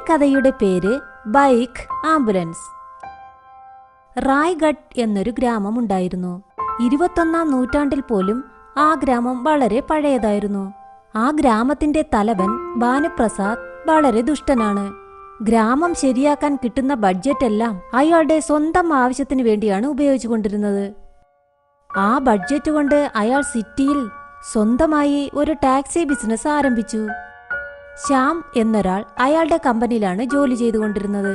കഥയുടെ പേര് bike ambulance. Raigad എന്നൊരു ഗ്രാമമുണ്ടായിരുന്നു. 21ാം നൂറ്റാണ്ടിൽ പോലും ആ ഗ്രാമം വളരെ പഴയതായിരുന്നു. ആ ഗ്രാമത്തിന്റെ തലവൻ ഭാനുപ്രസാദ് വളരെ ദുഷ്ടനാണ്. ഗ്രാമം ശരിയാക്കാൻ കിട്ടുന്ന ബഡ്ജറ്റെല്ലാം അയാളുടെ സ്വന്തം ആവശ്യത്തിനു വേണ്ടിയാണ് ഉപയോഗിച്ചുകൊണ്ടിരുന്നത്. ആ ബഡ്ജറ്റ് കൊണ്ട് അയാൾ സിറ്റിയിൽ സ്വന്തമായി ഒരു ടാക്സി ബിസിനസ് ആരംഭിച്ചു. ശ്യാം എന്നൊരാൾ അയാളുടെ കമ്പനിയിലാണ് ജോലി ചെയ്തുകൊണ്ടിരുന്നത്.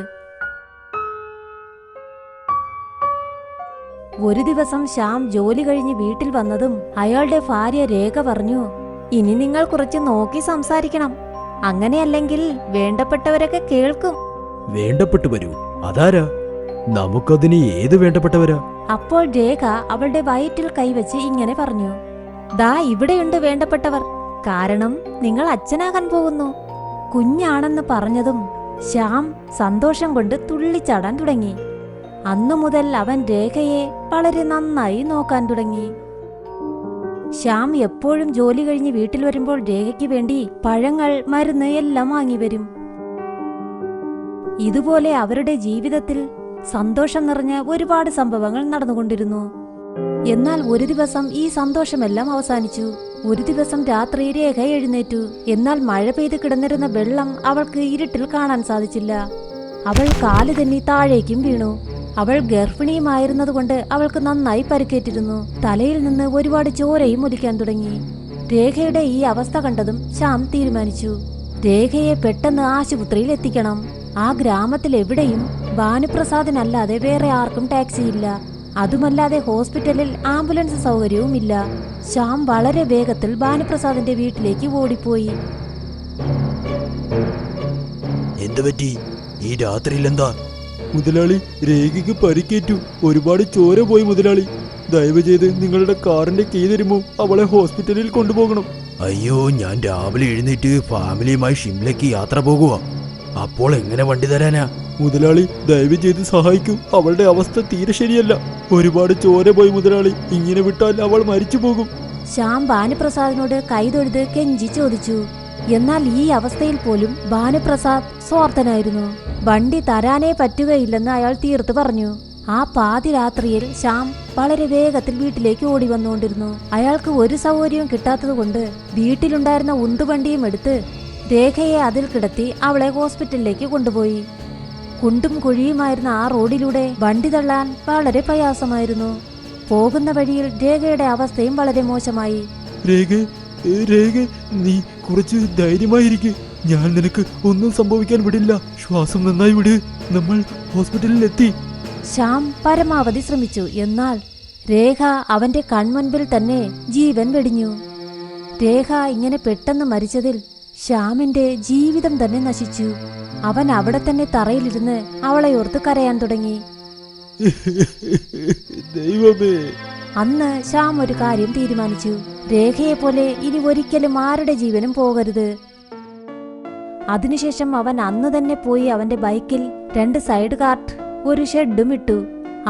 ഒരു ദിവസം ശ്യാം ജോലി കഴിഞ്ഞ് വീട്ടിൽ വന്നതും അയാളുടെ ഭാര്യ രേഖ പറഞ്ഞു, ഇനി നിങ്ങൾ കുറച്ച് നോക്കി സംസാരിക്കണം, അങ്ങനെയല്ലെങ്കിൽ വേണ്ടപ്പെട്ടവരൊക്കെ കേൾക്കും. വേണ്ടപ്പെട്ടു വരൂ? അതാരാ? നമുക്കതിന് ഏത് വേണ്ടപ്പെട്ടവരാ? അപ്പോൾ രേഖ അവളുടെ വയറ്റിൽ കൈവച്ച് ഇങ്ങനെ പറഞ്ഞു, ദാ ഇവിടെയുണ്ട് വേണ്ടപ്പെട്ടവർ, കാരണം നിങ്ങൾ അച്ഛനാകാൻ പോകുന്നു. കുഞ്ഞാണെന്ന് പറഞ്ഞതും ശ്യാം സന്തോഷം കൊണ്ട് തുള്ളിച്ചാടാൻ തുടങ്ങി. അന്നു മുതൽ അവൻ രേഖയെ വളരെ നന്നായി നോക്കാൻ തുടങ്ങി. ശ്യാം എപ്പോഴും ജോലി കഴിഞ്ഞ് വീട്ടിൽ വരുമ്പോൾ രേഖയ്ക്ക് വേണ്ടി പഴങ്ങൾ, മരുന്ന് എല്ലാം വാങ്ങി വരും. ഇതുപോലെ അവരുടെ ജീവിതത്തിൽ സന്തോഷം നിറഞ്ഞ ഒരുപാട് സംഭവങ്ങൾ നടന്നുകൊണ്ടിരുന്നു. എന്നാൽ ഒരു ദിവസം ഈ സന്തോഷമെല്ലാം അവസാനിച്ചു. ഒരു ദിവസം രാത്രി രേഖ എഴുന്നേറ്റു. എന്നാൽ മഴ പെയ്ത് കിടന്നിരുന്ന വെള്ളം അവൾക്ക് ഇരുട്ടിൽ കാണാൻ സാധിച്ചില്ല. അവൾ കാല് തന്നെ താഴേക്കും വീണു. അവൾ ഗർഭിണിയുമായിരുന്നതുകൊണ്ട് അവൾക്ക് നന്നായി പരിക്കേറ്റിരുന്നു. തലയിൽ നിന്ന് ഒരുപാട് ചോരയും ഒലിക്കാൻ തുടങ്ങി. രേഖയുടെ ഈ അവസ്ഥ കണ്ടതും ശ്യാം തീരുമാനിച്ചു, രേഖയെ പെട്ടെന്ന് ആശുപത്രിയിൽ എത്തിക്കണം. ആ ഗ്രാമത്തിൽ എവിടെയും ഭാനുപ്രസാദിനല്ലാതെ വേറെ ആർക്കും ടാക്സിയില്ല. അതുമല്ലാതെ ഹോസ്പിറ്റലിൽ ആംബുലൻസ് സൗകര്യവുമില്ല. ശ്യാം വളരെ വേഗത്തിൽ ഭാനുപ്രസാദിന്റെ വീട്ടിലേക്ക് ഓടിപ്പോയി. എന്തുപറ്റി? ഈ രാത്രിയിൽ എന്താ? മുതലാളി, രേഖയ്ക്ക് പരിക്കേറ്റു. ഒരുപാട് ചോര പോയി മുതലാളി. ദയവ് ചെയ്ത് നിങ്ങളുടെ കാറിന്റെ കീ തരുമോ? അവളെ ഹോസ്പിറ്റലിൽ കൊണ്ടുപോകണം. അയ്യോ, ഞാൻ രാവിലെ എഴുന്നേറ്റ് ഫാമിലിയുമായി ഷിംലയ്ക്ക് യാത്ര പോകുക. അപ്പോൾ എങ്ങനെ വണ്ടി തരാനാ? മുതലാളി, ദയവ് ചെയ്ത് സഹായിക്കൂ. അവളുടെ അവസ്ഥ തീരെ ശരിയല്ല. ഒരുപാട് ചോര പോയി മുതലാളി. ഇങ്ങനെ വിട്ടാൽ അവൾ മരിച്ചു പോകും. ശ്യാം ഭാനുപ്രസാദിനോട് കൈതൊഴുത് കെഞ്ചി ചോദിച്ചു. എന്നാൽ ഈ അവസ്ഥയിൽ പോലും ഭാനുപ്രസാദ് സ്വാർത്ഥനായിരുന്നു. വണ്ടി തരാനേ പറ്റുകയില്ലെന്ന് അയാൾ തീർത്തു പറഞ്ഞു. ആ പാതിരാത്രിയിൽ ശ്യാം വളരെ വേഗത്തിൽ വീട്ടിലേക്ക് ഓടി വന്നുകൊണ്ടിരുന്നു. അയാൾക്ക് ഒരു സൗകര്യവും കിട്ടാത്തതുകൊണ്ട് വീട്ടിലുണ്ടായിരുന്ന ഉന്തുവണ്ടിയും എടുത്ത് രേഖയെ അതിൽ കിടത്തി അവളെ ഹോസ്പിറ്റലിലേക്ക് കൊണ്ടുപോയി. കുണ്ടും കുഴിയുമായിരുന്ന ആ റോഡിലൂടെ വണ്ടി തള്ളാൻ വളരെ പ്രയാസമായിരുന്നു. പോകുന്ന വഴിയിൽ രേഖയുടെ അവസ്ഥയും വളരെ മോശമായി. രേഖ, നീ കുറച്ച് ധൈര്യമായിരിക്കെ. ഞാൻ നിനക്ക് ഒന്നും സംഭവിക്കാൻ വിടില്ല. ശ്വാസം നന്നായി വിട്. നമ്മൾ ഹോസ്പിറ്റലിൽ എത്തി. ശ്യാം പരമാവധി ശ്രമിച്ചു. എന്നാൽ രേഖ അവന്റെ കൺമുൻപിൽ തന്നെ ജീവൻ വെടിഞ്ഞു. രേഖ ഇങ്ങനെ പെട്ടെന്ന് മരിച്ചതിൽ ശ്യാമിന്റെ ജീവിതം തന്നെ നശിച്ചു. അവൻ അവിടെ തന്നെ തറയിലിരുന്ന് അവളെ ഓർത്ത് കരയാൻ തുടങ്ങി. ദൈവമേ! അന്ന് ശ്യാം ഒരു കാര്യം തീരുമാനിച്ചു. രേഖയെ പോലെ ഇനി ഒരിക്കലും ആരുടെ ജീവനും പോകരുത്. അതിനുശേഷം അവൻ അന്ന് തന്നെ പോയി അവന്റെ ബൈക്കിൽ 2 സൈഡ് കാർട്ട്, ഒരു ഷെഡും ഇട്ടു.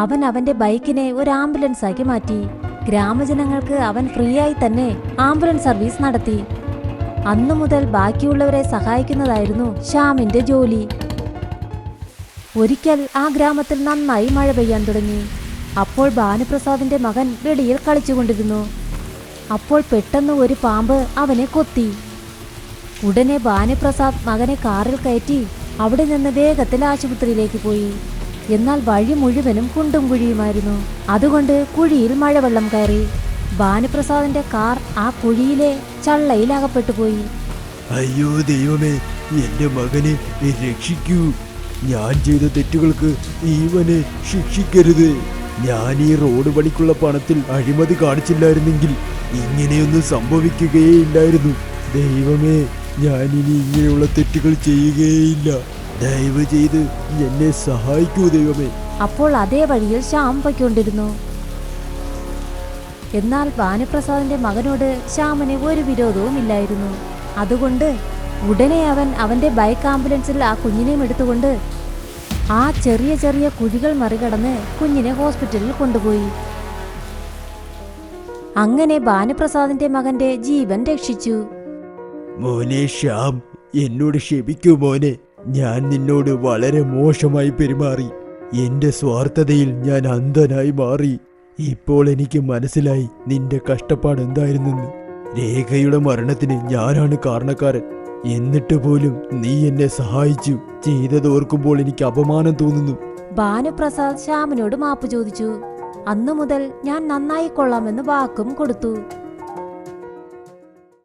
അവൻ അവന്റെ ബൈക്കിനെ ഒരു ആംബുലൻസ് ആക്കി മാറ്റി. ഗ്രാമജനങ്ങൾക്ക് അവൻ ഫ്രീ ആയി തന്നെ ആംബുലൻസ് സർവീസ് നടത്തി. അന്നു മുതൽ ബാക്കിയുള്ളവരെ സഹായിക്കുന്നതായിരുന്നു ശ്യാമിന്റെ ജോലി. ഒരിക്കൽ ആ ഗ്രാമത്തിൽ നന്നായി മഴ പെയ്യാൻ തുടങ്ങി. അപ്പോൾ ഭാനുപ്രസാദിന്റെ മകൻ വെളിയിൽ കളിച്ചുകൊണ്ടിരുന്നു. അപ്പോൾ പെട്ടെന്ന് ഒരു പാമ്പ് അവനെ കൊത്തി. ഉടനെ ഭാനുപ്രസാദ് മകനെ കാറിൽ കയറ്റി അവിടെ നിന്ന് വേഗത്തിൽ ആശുപത്രിയിലേക്ക് പോയി. എന്നാൽ വഴി മുഴുവനും കുണ്ടും കുഴിയുമായിരുന്നു. അതുകൊണ്ട് കുഴിയിൽ മഴവെള്ളം കയറി. ഭാനുപ്രസാദിന്റെ കാർ ആ കുഴിയിലെ ചള്ളയിൽ അകപ്പെട്ടുപോയി. അയ്യോ ദൈവമേ, എന്റെ മകനെ രക്ഷിക്കൂ. ഞാൻ ചെയ്ത തെറ്റുകൾക്ക് ഇവനെ ശിക്ഷിക്കരുത്. ഞാൻ ഈ റോഡ് പണിക്കുള്ള പണത്തിൽ അഴിമതി കാണിച്ചില്ലായിരുന്നെങ്കിൽ ഇങ്ങനെയൊന്നും സംഭവിക്കുകയേ ഇല്ലായിരുന്നു. ദൈവമേ, ഞാൻ ഇനി ഇങ്ങനെയുള്ള തെറ്റുകൾ ചെയ്യുകയില്ല. ദയവ് ചെയ്ത് എന്നെ സഹായിക്കൂ ദൈവമേ. അപ്പോൾ അതേ വഴിയിൽ ശ്യാം പൊയ്ക്കൊണ്ടിരുന്നു. എന്നാൽ ഭാനുപ്രസാദിന്റെ മകനോട് ശ്യാമിന് ഒരു വിരോധവും ഇല്ലായിരുന്നു. അതുകൊണ്ട് ഉടനെ അവൻ അവന്റെ ബൈക്ക് ആംബുലൻസിൽ ആ കുഞ്ഞിനെയും എടുത്തുകൊണ്ട് ആ ചെറിയ ചെറിയ കുഴികൾ മറികടന്ന് കുഞ്ഞിനെ ഹോസ്പിറ്റലിൽ കൊണ്ടുപോയി. അങ്ങനെ ഭാനുപ്രസാദിന്റെ മകന്റെ ജീവൻ രക്ഷിച്ചു. മോനെ ശ്യാം, എന്നോട് ക്ഷമിക്കൂ മോനെ. ഞാൻ നിന്നോട് വളരെ മോശമായി പെരുമാറി. എന്റെ സ്വാർത്ഥതയിൽ ഞാൻ അന്ധനായി മാറി. ഇപ്പോൾ എനിക്ക് മനസ്സിലായി നിന്റെ കഷ്ടപ്പാട് എന്തായിരുന്നെന്ന്. രേഖയുടെ മരണത്തിന് ഞാനാണ് കാരണക്കാരൻ. എന്നിട്ട് പോലും നീ എന്നെ സഹായിച്ചു. ചെയ്തതോർക്കുമ്പോൾ എനിക്ക് അപമാനം തോന്നുന്നു. ഭാനുപ്രസാദ് ശ്യാമിനോട് മാപ്പ് ചോദിച്ചു. അന്നു മുതൽ ഞാൻ നന്നായി കൊള്ളാമെന്ന് വാക്കും കൊടുത്തു.